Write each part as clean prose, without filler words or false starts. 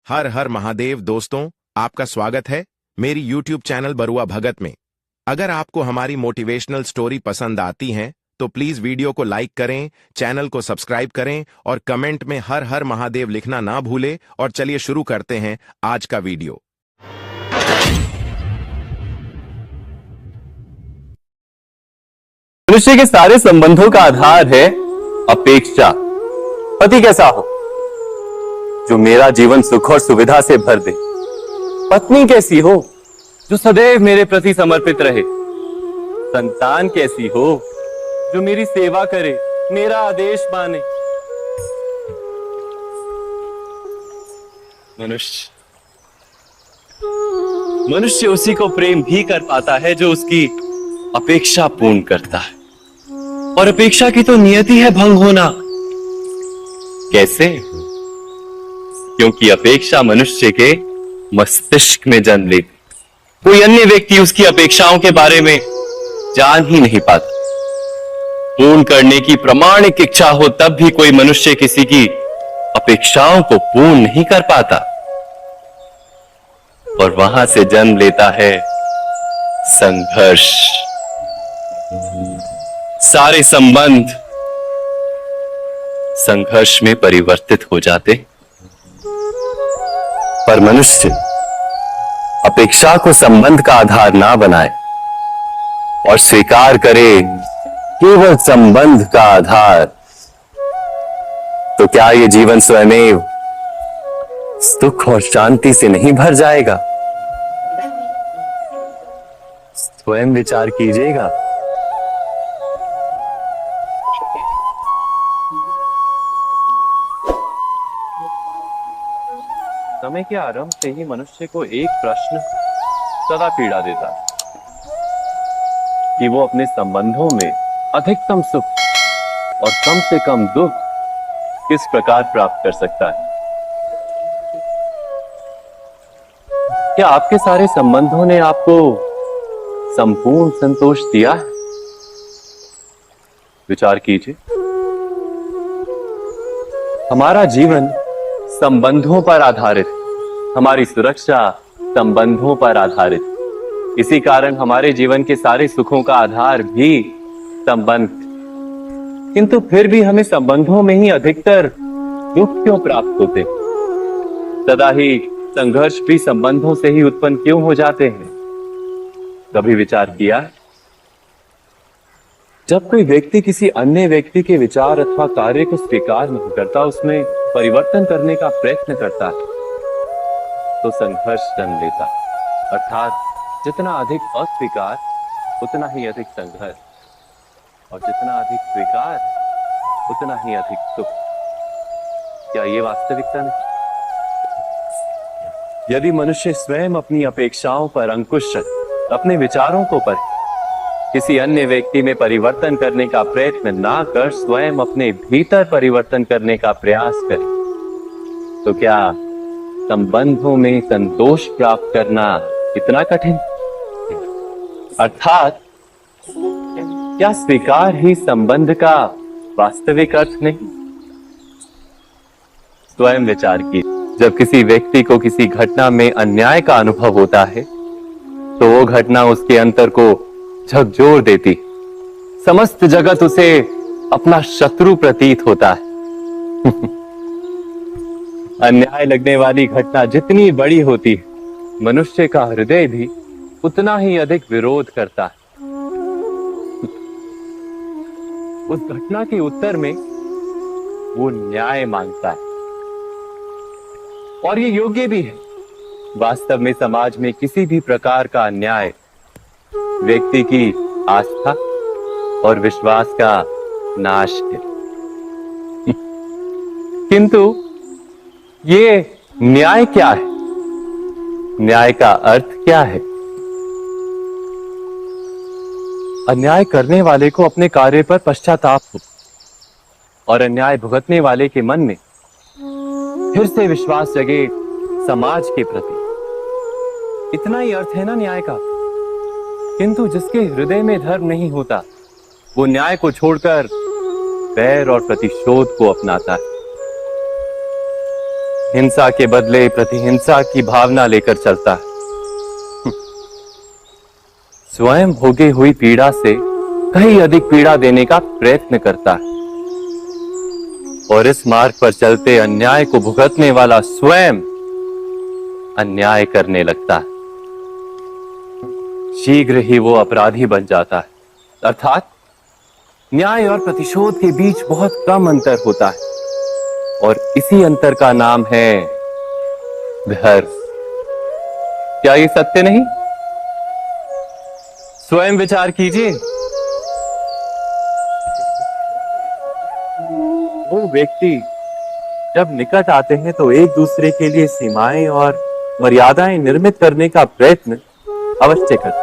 हर हर महादेव दोस्तों, आपका स्वागत है मेरी YouTube चैनल बरुआ भगत में। अगर आपको हमारी मोटिवेशनल स्टोरी पसंद आती हैं तो प्लीज वीडियो को लाइक करें, चैनल को सब्सक्राइब करें और कमेंट में हर हर महादेव लिखना ना भूलें। और चलिए शुरू करते हैं आज का वीडियो। मनुष्य के सारे संबंधों का आधार है अपेक्षा। पति कैसा हो जो मेरा जीवन सुख और सुविधा से भर दे। पत्नी कैसी हो जो सदैव मेरे प्रति समर्पित रहे। संतान कैसी हो जो मेरी सेवा करे, मेरा आदेश माने। मनुष्य उसी को प्रेम भी कर पाता है जो उसकी अपेक्षा पूर्ण करता है। और अपेक्षा की तो नियति है भंग होना। कैसे? क्योंकि अपेक्षा मनुष्य के मस्तिष्क में जन्म लेती। कोई अन्य व्यक्ति उसकी अपेक्षाओं के बारे में जान ही नहीं पाता। पूर्ण करने की प्रामाणिक इच्छा हो तब भी कोई मनुष्य किसी की अपेक्षाओं को पूर्ण नहीं कर पाता। और वहां से जन्म लेता है संघर्ष। सारे संबंध संघर्ष में परिवर्तित हो जाते। पर मनुष्य अपेक्षा को संबंध का आधार ना बनाए और स्वीकार करे केवल संबंध का आधार, तो क्या ये जीवन स्वयं सुख और शांति से नहीं भर जाएगा? स्वयं विचार कीजिएगा। समय के आरंभ से ही मनुष्य को एक प्रश्न सदा पीड़ा देता है कि वो अपने संबंधों में अधिकतम सुख और कम से कम दुख किस प्रकार प्राप्त कर सकता है। क्या आपके सारे संबंधों ने आपको संपूर्ण संतोष दिया है? विचार कीजिए। हमारा जीवन संबंधों पर आधारित, हमारी सुरक्षा संबंधों पर आधारित। इसी कारण हमारे जीवन के सारे सुखों का आधार भी संबंध। किंतु फिर भी हमें संबंधों में ही अधिकतर दुख क्यों प्राप्त होते? सदा ही संघर्ष भी संबंधों से ही उत्पन्न क्यों हो जाते हैं? कभी विचार किया? जब कोई व्यक्ति किसी अन्य व्यक्ति के विचार अथवा कार्य को स्वीकार नहीं करता, उसमें परिवर्तन करने का प्रयत्न करता है, तो संघर्ष जन्म लेता है। अर्थात जितना अधिक अस्वीकार उतना ही अधिक संघर्ष, और जितना अधिक स्वीकार उतना ही अधिक सुख। क्या ये वास्तविकता नहीं? यदि मनुष्य स्वयं अपनी अपेक्षाओं पर अंकुश रखे, अपने विचारों को पर किसी अन्य व्यक्ति में परिवर्तन करने का प्रयत्न ना कर स्वयं अपने भीतर परिवर्तन करने का प्रयास करे, तो क्या संबंधों में संतोष प्राप्त करना इतना कठिन? अर्थात क्या स्वीकार ही संबंध का वास्तविक अर्थ नहीं? स्वयं विचार कीजिए। जब किसी व्यक्ति को किसी घटना में अन्याय का अनुभव होता है तो वो घटना उसके अंतर को झकझोर देती। समस्त जगत उसे अपना शत्रु प्रतीत होता है। अन्याय लगने वाली घटना जितनी बड़ी होती है, मनुष्य का हृदय भी उतना ही अधिक विरोध करता है। उस घटना के उत्तर में वो न्याय मांगता है, और ये योग्य भी है। वास्तव में समाज में किसी भी प्रकार का अन्याय व्यक्ति की आस्था और विश्वास का नाश है। किंतु ये न्याय क्या है? न्याय का अर्थ क्या है? अन्याय करने वाले को अपने कार्य पर पश्चाताप हो और अन्याय भुगतने वाले के मन में फिर से विश्वास जगे समाज के प्रति। इतना ही अर्थ है ना न्याय का। किंतु जिसके हृदय में धर्म नहीं होता, वो न्याय को छोड़कर बैर और प्रतिशोध को अपनाता है। हिंसा के बदले प्रतिहिंसा की भावना लेकर चलता है। स्वयं भोगी हुई पीड़ा से कहीं अधिक पीड़ा देने का प्रयत्न करता है और इस मार्ग पर चलते अन्याय को भुगतने वाला स्वयं अन्याय करने लगता है। शीघ्र ही वो अपराधी बन जाता है। अर्थात न्याय और प्रतिशोध के बीच बहुत कम अंतर होता है और इसी अंतर का नाम है धर्म। क्या ये सत्य नहीं? स्वयं विचार कीजिए। वो व्यक्ति जब निकट आते हैं तो एक दूसरे के लिए सीमाएं और मर्यादाएं निर्मित करने का प्रयत्न अवश्य करते हैं।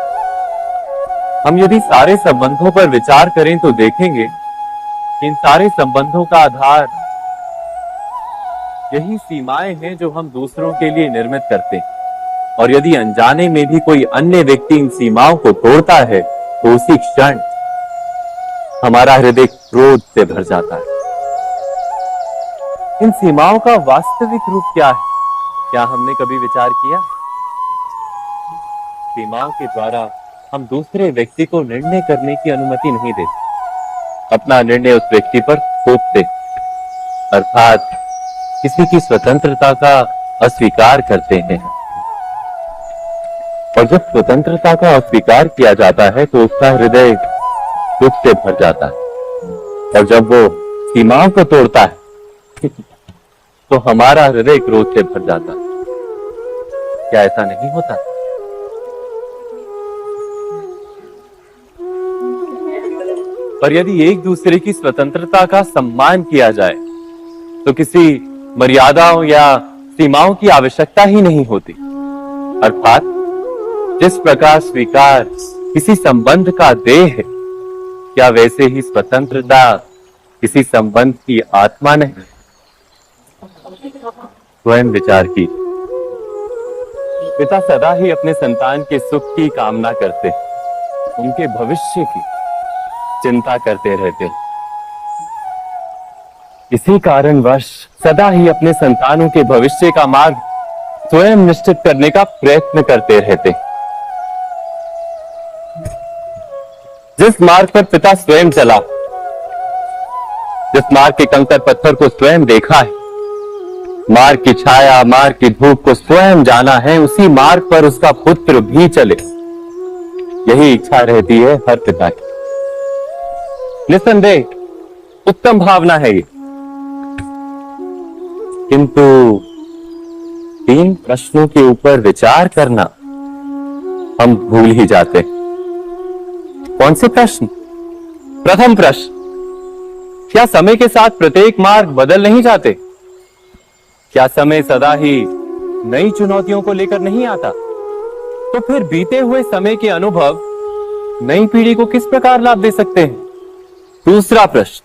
हम यदि सारे संबंधों पर विचार करें तो देखेंगे कि इन सारे संबंधों का आधार यही सीमाएं हैं जो हम दूसरों के लिए निर्मित करते हैं। और यदि अनजाने में भी कोई अन्य व्यक्ति इन सीमाओं को तोड़ता है तो उसी क्षण हमारा हृदय क्रोध से भर जाता है। इन सीमाओं का वास्तविक रूप क्या है? क्या हमने कभी विचार किया? सीमाओं के द्वारा हम दूसरे व्यक्ति को निर्णय करने की अनुमति नहीं देते। अपना निर्णय उस व्यक्ति पर थोपते, अर्थात किसी की स्वतंत्रता का अस्वीकार करते हैं। और जब स्वतंत्रता का अस्वीकार किया जाता है तो उसका हृदय दुख से भर जाता है और जब वो सीमाओं को तोड़ता है तो हमारा हृदय क्रोध से भर जाता है। क्या ऐसा नहीं होता? पर यदि एक दूसरे की स्वतंत्रता का सम्मान किया जाए तो किसी मर्यादाओं या सीमाओं की आवश्यकता ही नहीं होती। अर्थात जिस प्रकार स्वीकार किसी संबंध का देह है, क्या वैसे ही स्वतंत्रता किसी संबंध की आत्मा नहीं? स्वयं विचार की। पिता सदा ही अपने संतान के सुख की कामना करते, उनके भविष्य की चिंता करते रहते। इसी कारणवश सदा ही अपने संतानों के भविष्य का मार्ग स्वयं निश्चित करने का प्रयत्न करते रहते। जिस मार्ग पर पिता स्वयं चला, जिस मार्ग के कंकर पत्थर को स्वयं देखा है, मार्ग की छाया, मार्ग की धूप को स्वयं जाना है, उसी मार्ग पर उसका पुत्र भी चले। यही इच्छा रहती है हर पिता की। निस्संदेह उत्तम भावना है ये, किंतु 3 प्रश्नों के ऊपर विचार करना हम भूल ही जाते हैं। कौन से प्रश्न? प्रथम प्रश्न, क्या समय के साथ प्रत्येक मार्ग बदल नहीं जाते? क्या समय सदा ही नई चुनौतियों को लेकर नहीं आता? तो फिर बीते हुए समय के अनुभव नई पीढ़ी को किस प्रकार लाभ दे सकते हैं? दूसरा प्रश्न,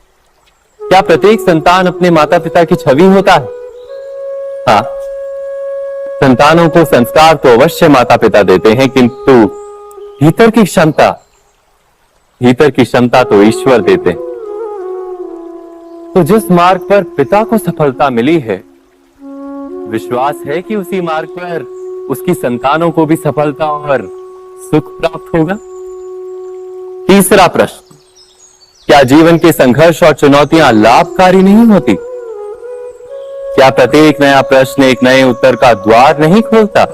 क्या प्रत्येक संतान अपने माता पिता की छवि होता है? हाँ, संतानों को संस्कार तो अवश्य माता पिता देते हैं, किंतु भीतर की क्षमता तो ईश्वर देते हैं। तो जिस मार्ग पर पिता को सफलता मिली है, विश्वास है कि उसी मार्ग पर उसकी संतानों को भी सफलता और सुख प्राप्त होगा। तीसरा प्रश्न, क्या जीवन के संघर्ष और चुनौतियां लाभकारी नहीं होती? क्या प्रत्येक नया प्रश्न एक नए उत्तर का द्वार नहीं खोलता?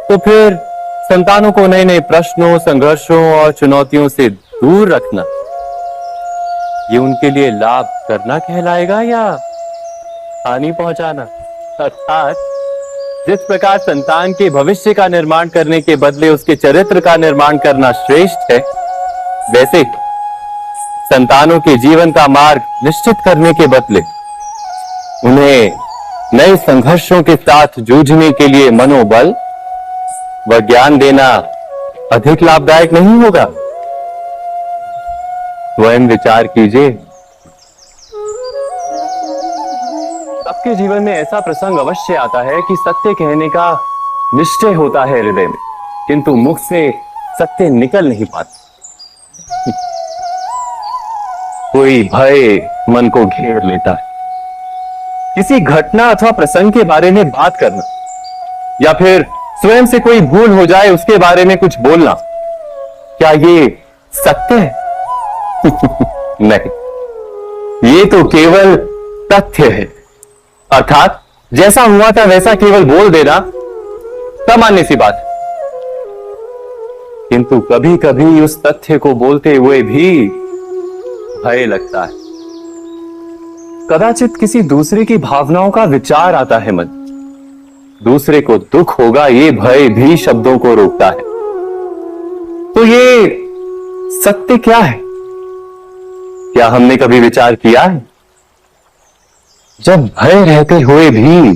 तो फिर संतानों को नए नए प्रश्नों, संघर्षों और चुनौतियों से दूर रखना, ये उनके लिए लाभ करना कहलाएगा या हानि पहुंचाना? अर्थात जिस प्रकार संतान के भविष्य का निर्माण करने के बदले उसके चरित्र का निर्माण करना श्रेष्ठ है, वैसे संतानों के जीवन का मार्ग निश्चित करने के बदले उन्हें नए संघर्षों के साथ जूझने के लिए मनोबल व ज्ञान देना अधिक लाभदायक नहीं होगा? स्वयं विचार कीजिए। सबके जीवन में ऐसा प्रसंग अवश्य आता है कि सत्य कहने का निश्चय होता है हृदय में, किंतु मुख से सत्य निकल नहीं पाता। कोई भय मन को घेर लेता है, किसी घटना अथवा प्रसंग के बारे में बात करना या फिर स्वयं से कोई भूल हो जाए उसके बारे में कुछ बोलना, क्या ये सत्य है? नहीं, ये तो केवल तथ्य है। अर्थात जैसा हुआ था वैसा केवल बोल देना सामान्य सी बात है। किंतु कभी कभी उस तथ्य को बोलते हुए भी भय लगता है। कदाचित किसी दूसरे की भावनाओं का विचार आता है मन, दूसरे को दुख होगा ये भय भी शब्दों को रोकता है। तो ये सत्य क्या है? क्या हमने कभी विचार किया है? जब भय रहते हुए भी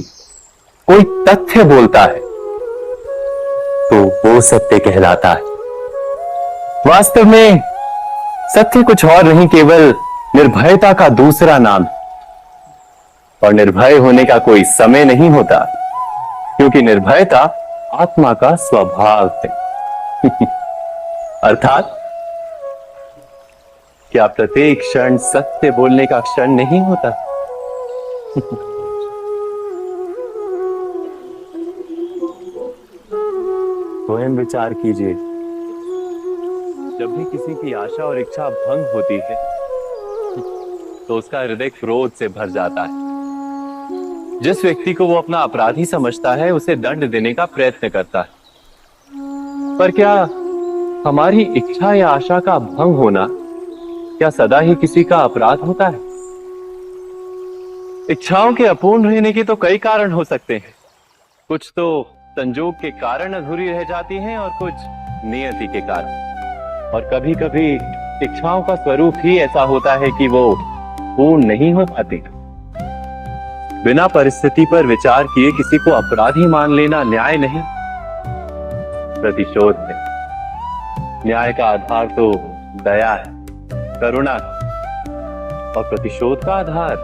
कोई तथ्य बोलता है तो वो सत्य कहलाता है। वास्तव में सत्य कुछ और नहीं, केवल निर्भयता का दूसरा नाम है। और निर्भय होने का कोई समय नहीं होता, क्योंकि निर्भयता आत्मा का स्वभाव है। अर्थात क्या प्रत्येक क्षण सत्य बोलने का क्षण नहीं होता? स्वयं विचार कीजिए, जब भी किसी की आशा और इच्छा भंग होती है तो उसका हृदय क्रोध से भर जाता है। जिस व्यक्ति को वो अपना अपराधी समझता है उसे दंड देने का प्रयत्न करता है। पर क्या हमारी इच्छा या आशा का भंग होना क्या सदा ही किसी का अपराध होता है? इच्छाओं के अपूर्ण रहने के तो कई कारण हो सकते हैं। कुछ तो संजोग के कारण अधूरी रह जाती हैं और कुछ नियति के कारण। और कभी कभी इच्छाओं का स्वरूप ही ऐसा होता है कि वो पूर्ण नहीं हो पाती। बिना परिस्थिति पर विचार किए किसी को अपराधी मान लेना न्याय नहीं, प्रतिशोध है। न्याय का आधार तो दया है, करुणा, और प्रतिशोध का आधार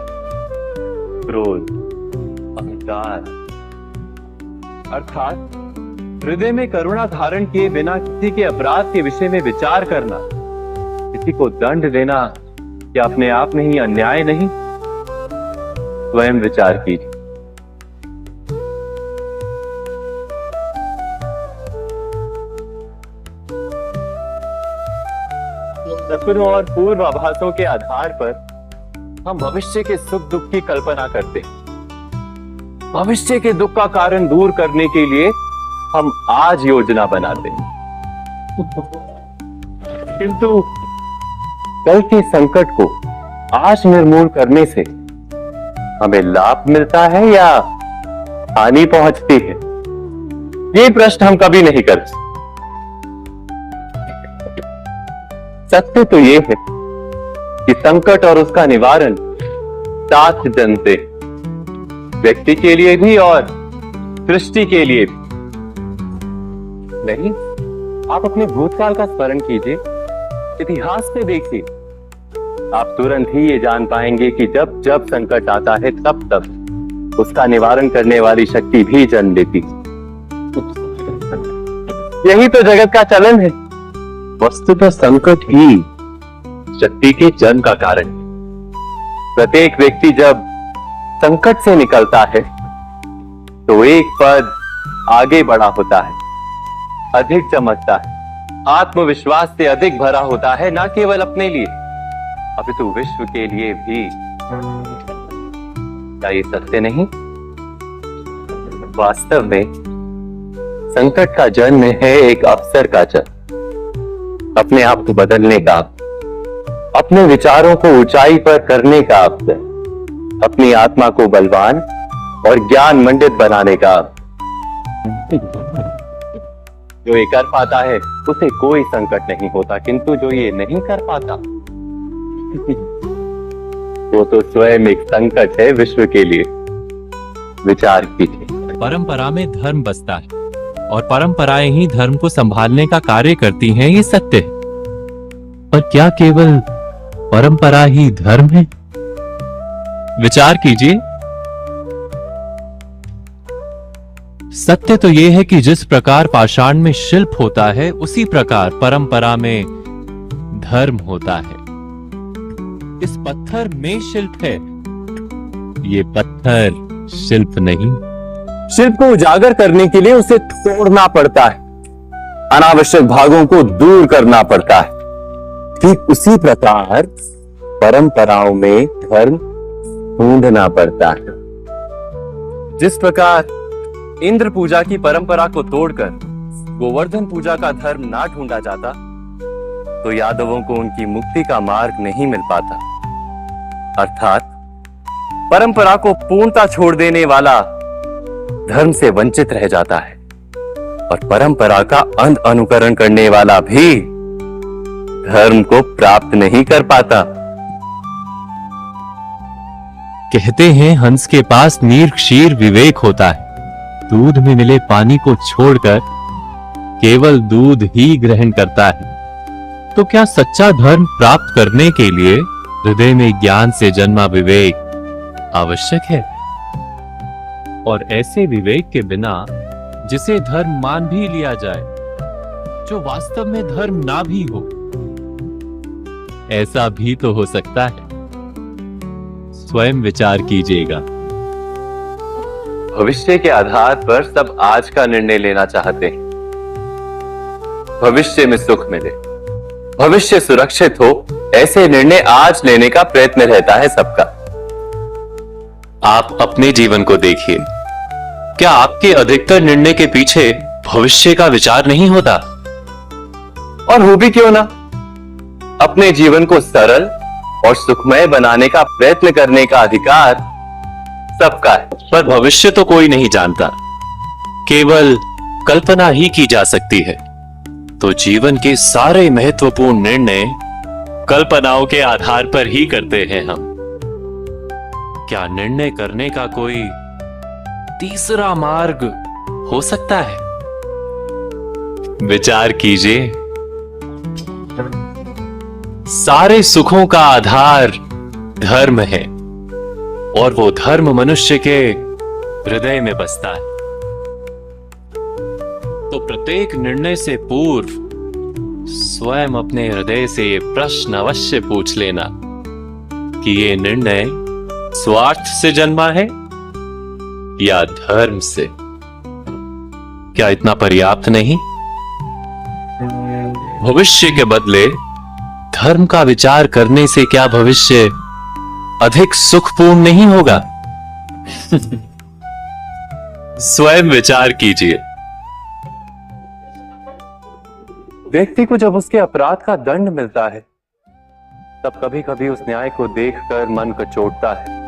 क्रोध, अहंकार। अर्थात हृदय में करुणा धारण किए बिना किसी के अपराध के विषय में विचार करना, किसी को दंड देना, क्या अपने आप में ही अन्याय नहीं? स्वयं विचार कीजिए। सपनों और पूर्वाभासों के आधार पर हम भविष्य के सुख दुख की कल्पना करते हैं। भविष्य के दुख का कारण दूर करने के लिए हम आज योजना बनाते हैं। किंतु कल के संकट को आज निर्मूल करने से हमें लाभ मिलता है या हानि पहुंचती है? ये प्रश्न हम कभी नहीं करते। सत्य तो ये है कि संकट और उसका निवारण साथ जनते, व्यक्ति के लिए भी और सृष्टि के लिए भी। नहीं, आप अपने भूतकाल का स्मरण कीजिए, इतिहास से देखिए, आप तुरंत ही ये जान पाएंगे कि जब जब संकट आता है तब तब उसका निवारण करने वाली शक्ति भी जन्म लेती। यही तो जगत का चलन है। वस्तुतः संकट ही शक्ति के जन्म का कारण है। प्रत्येक व्यक्ति जब संकट से निकलता है तो एक पद आगे बढ़ा होता है, अधिक चमकता है, आत्मविश्वास से अधिक भरा होता है, न केवल अपने लिए अपितु विश्व के लिए भी। क्या ये सत्य नहीं? वास्तव में संकट का जन्म है एक अवसर का जन्म, अपने आप को बदलने का, अपने विचारों को ऊंचाई पर करने का अवसर, अपनी आत्मा को बलवान और ज्ञान मंडित बनाने का। जो ये कर पाता है उसे कोई संकट नहीं होता, किंतु जो ये नहीं कर पाता वो तो स्वयं एक संकट है विश्व के लिए। विचार कीजिए। परंपरा में धर्म बसता है और परंपराएं ही धर्म को संभालने का कार्य करती हैं, ये सत्य है। पर क्या केवल परंपरा ही धर्म है? विचार कीजिए। सत्य तो यह है कि जिस प्रकार पाषाण में शिल्प होता है उसी प्रकार परंपरा में धर्म होता है। इस पत्थर में शिल्प है, ये पत्थर शिल्प नहीं। शिल्प को उजागर करने के लिए उसे तोड़ना पड़ता है, अनावश्यक भागों को दूर करना पड़ता है। ठीक उसी प्रकार परंपराओं में धर्म ढूंढना पड़ता है। जिस प्रकार इंद्र पूजा की परंपरा को तोड़कर गोवर्धन पूजा का धर्म ना ढूंढा जाता, तो यादवों को उनकी मुक्ति का मार्ग नहीं मिल पाता। अर्थात परंपरा को पूर्णता छोड़ देने वाला धर्म से वंचित रह जाता है, और परंपरा का अंध अनुकरण करने वाला भी धर्म को प्राप्त नहीं कर पाता। कहते हैं हंस के पास नीर क्षीर विवेक होता है। दूध में मिले पानी को छोड़कर केवल दूध ही ग्रहण करता है। तो क्या सच्चा धर्म प्राप्त करने के लिए हृदय में ज्ञान से जन्मा विवेक आवश्यक है? और ऐसे विवेक के बिना जिसे धर्म मान भी लिया जाए, जो वास्तव में धर्म ना भी हो, ऐसा भी तो हो सकता है। स्वयं विचार कीजिएगा। भविष्य के आधार पर सब आज का निर्णय लेना चाहते हैं। भविष्य में सुख मिले, भविष्य सुरक्षित हो, ऐसे निर्णय आज लेने का प्रयत्न रहता है सबका। आप अपने जीवन को देखिए, क्या आपके अधिकतर निर्णय के पीछे भविष्य का विचार नहीं होता? और हो भी क्यों ना, अपने जीवन को सरल और सुखमय बनाने का प्रयत्न करने का अधिकार सबका है। पर भविष्य तो कोई नहीं जानता, केवल कल्पना ही की जा सकती है। तो जीवन के सारे महत्वपूर्ण निर्णय कल्पनाओं के आधार पर ही करते हैं हम। क्या निर्णय करने का कोई तीसरा मार्ग हो सकता है? विचार कीजिए। सारे सुखों का आधार धर्म है, और वो धर्म मनुष्य के हृदय में बसता है। तो प्रत्येक निर्णय से पूर्व स्वयं अपने हृदय से ये प्रश्न अवश्य पूछ लेना कि ये निर्णय स्वार्थ से जन्मा है या धर्म से। क्या इतना पर्याप्त नहीं? भविष्य के बदले धर्म का विचार करने से क्या भविष्य अधिक सुखपूर्ण नहीं होगा? स्वयं विचार कीजिए। व्यक्ति को जब उसके अपराध का दंड मिलता है, तब कभी कभी उस न्याय को देखकर मन कचोटता है।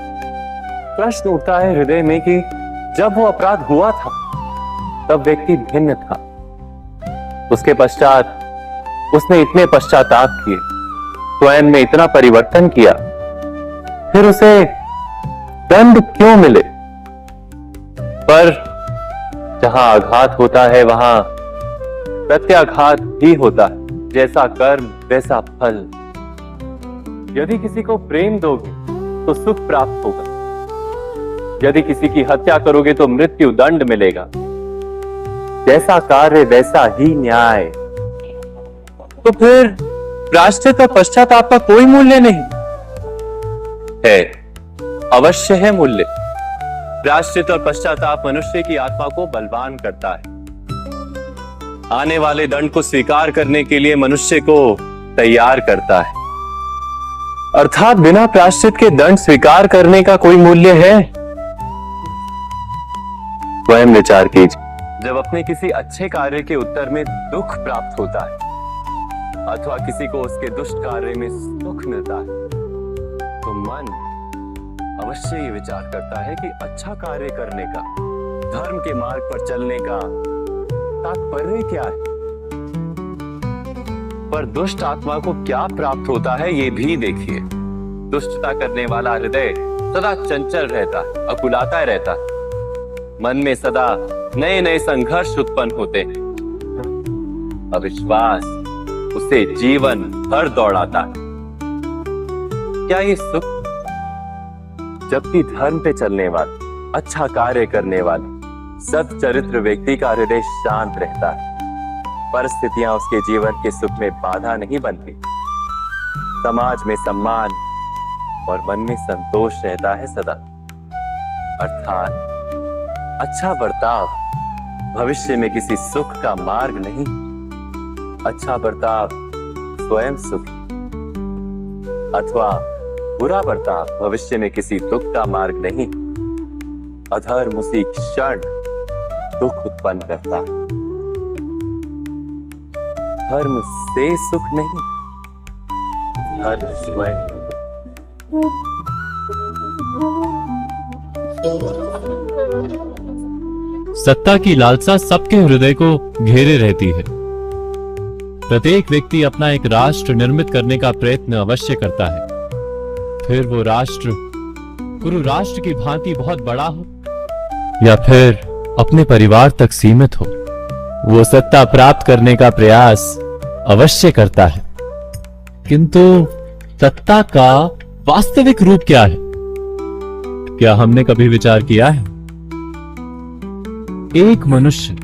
प्रश्न उठता है हृदय में कि जब वो अपराध हुआ था, तब व्यक्ति भिन्न था। उसके पश्चात उसने इतने पश्चाताप किए, स्वयं में इतना परिवर्तन किया, फिर उसे दंड क्यों मिले? पर जहां आघात होता है वहां प्रत्याघात भी होता है। जैसा कर्म वैसा फल। यदि किसी को प्रेम दोगे तो सुख प्राप्त होगा, यदि किसी की हत्या करोगे तो मृत्यु दंड मिलेगा। जैसा कार्य वैसा ही न्याय। तो फिर प्रायश्चित और पश्चाताप का कोई मूल्य नहीं है? अवश्य है मूल्य। प्रायश्चित और पश्चाताप मनुष्य की आत्मा को बलवान करता है। आने वाले दंड को स्वीकार करने के लिए मनुष्य को तैयार करता है। अर्थात बिना प्रायश्चित के दंड स्वीकार करने का कोई मूल्य है? स्वयं विचार कीजिए। जब अपने किसी अच्छे कार्य के उत्तर में दुख प्राप्त होता है, अथवा किसी को उसके दुष्ट कार्य में सुख मिलता है, तो मन अवश्य ये विचार करता है कि अच्छा कार्य करने का, धर्म के मार्ग पर चलने का तात्पर्य क्या है। पर दुष्ट आत्मा को क्या प्राप्त होता है ये भी देखिए। दुष्टता करने वाला हृदय सदा चंचल रहता है, अकुलाता रहता है। मन में सदा नए नए संघर्ष उत्पन्न होते हैं। अविश्वास उसे जीवन भर दौड़ाता है। क्या ये सुख? जबकि धर्म पे चलने वाले, अच्छा कार्य करने वाले, सत् चरित्र व्यक्ति का हृदय शांत रहता है। परिस्थितियां उसके जीवन के सुख में बाधा नहीं बनती। समाज में सम्मान और मन में संतोष रहता है सदा। अर्थात अच्छा बर्ताव भविष्य में किसी सुख का मार्ग नहीं, अच्छा बर्ताव स्वयं सुख, अथवा बुरा बर्ताव भविष्य में किसी दुख का मार्ग नहीं। अधर्म उसी क्षण दुख उत्पन्न करता है। धर्म से सुख नहीं, धर्म स्वयं। सत्ता की लालसा सबके हृदय को घेरे रहती है। प्रत्येक व्यक्ति अपना एक राष्ट्र निर्मित करने का प्रयत्न अवश्य करता है, फिर वो राष्ट्र गुरु राष्ट्र की भांति बहुत बड़ा हो या फिर अपने परिवार तक सीमित हो, वो सत्ता प्राप्त करने का प्रयास अवश्य करता है। किंतु सत्ता का वास्तविक रूप क्या है? क्या हमने कभी विचार किया है? एक मनुष्य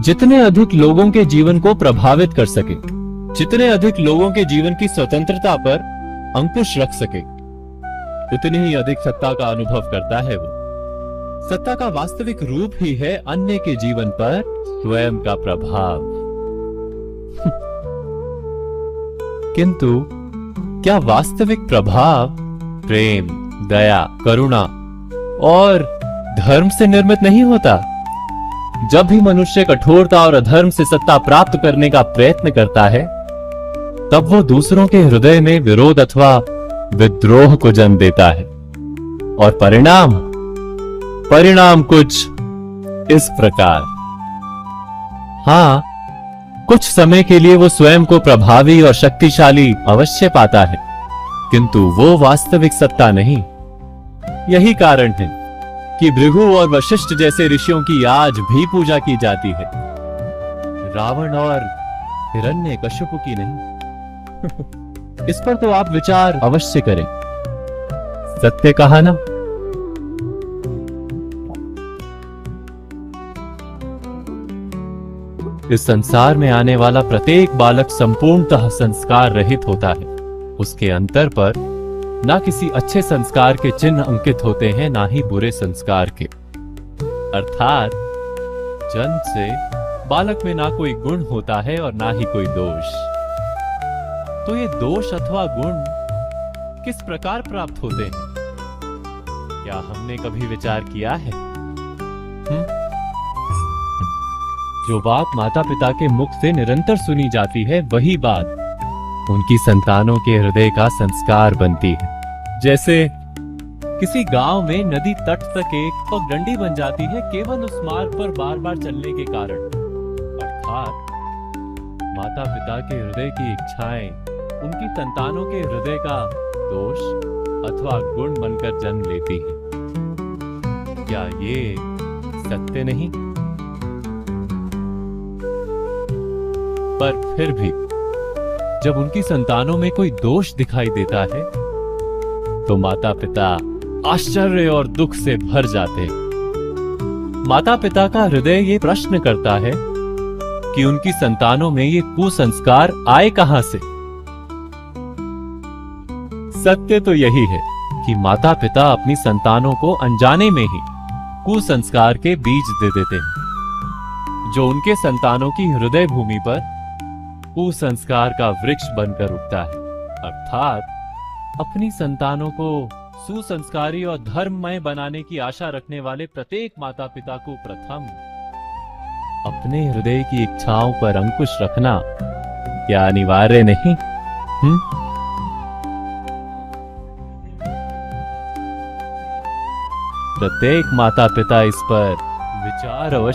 जितने अधिक लोगों के जीवन को प्रभावित कर सके, जितने अधिक लोगों के जीवन की स्वतंत्रता पर अंकुश रख सके, उतनी ही अधिक सत्ता का अनुभव करता है वो। सत्ता का वास्तविक रूप ही है अन्य के जीवन पर स्वयं का प्रभाव। किंतु क्या वास्तविक प्रभाव प्रेम, दया, करुणा और धर्म से निर्मित नहीं होता? जब भी मनुष्य कठोरता और अधर्म से सत्ता प्राप्त करने का प्रयत्न करता है, तब वो दूसरों के हृदय में विरोध अथवा विद्रोह को जन्म देता है। और परिणाम कुछ इस प्रकार। हाँ, कुछ समय के लिए वो स्वयं को प्रभावी और शक्तिशाली अवश्य पाता है, किंतु वो वास्तविक सत्ता नहीं। यही कारण है कि भृगु और वशिष्ठ जैसे ऋषियों की आज भी पूजा की जाती है, रावण और हिरण्यकश्यप की नहीं। इस पर तो आप विचार अवश्य करें। सत्य कहा ना? इस संसार में आने वाला प्रत्येक बालक संपूर्णतः संस्कार रहित होता है। उसके अंतर पर ना किसी अच्छे संस्कार के चिन्ह अंकित होते हैं, ना ही बुरे संस्कार के। अर्थात जन्म से बालक में ना कोई गुण होता है और ना ही कोई दोष। तो ये दोष अथवा गुण किस प्रकार प्राप्त होते हैं? क्या हमने कभी विचार किया है? जो बात माता पिता के मुख से निरंतर सुनी जाती है, वही बात उनकी संतानों के हृदय का संस्कार बनती है। जैसे किसी गांव में नदी तट तक एक पगडंडी बन जाती है केवल उस मार्ग पर बार बार चलने के कारण। अर्थात माता पिता के हृदय की इच्छाएं उनकी संतानों के हृदय का दोष अथवा गुण बनकर जन्म लेती है। क्या ये सत्य नहीं? पर फिर भी जब उनकी संतानों में कोई दोष दिखाई देता है, तो माता पिता आश्चर्य और दुख से भर जाते हैं। माता पिता का हृदय ये प्रश्न करता है कि उनकी संतानों में ये कुसंस्कार आए कहां से? सत्य तो यही है कि माता पिता अपनी संतानों को अनजाने में ही कुसंस्कार के बीज दे देते हैं, जो उनके संतानों की हृदय भूमि पर कुसंस्कार का वृक्ष बनकर उगता है। अर्थात अपनी संतानों को सुसंस्कारी और धर्ममय बनाने की आशा रखने वाले प्रत्येक माता पिता को प्रथम अपने हृदय की इच्छाओं पर अंकुश रखना क्या अनिवार्य नहीं? प्रत्येक माता पिता इस पर विचार अवश्य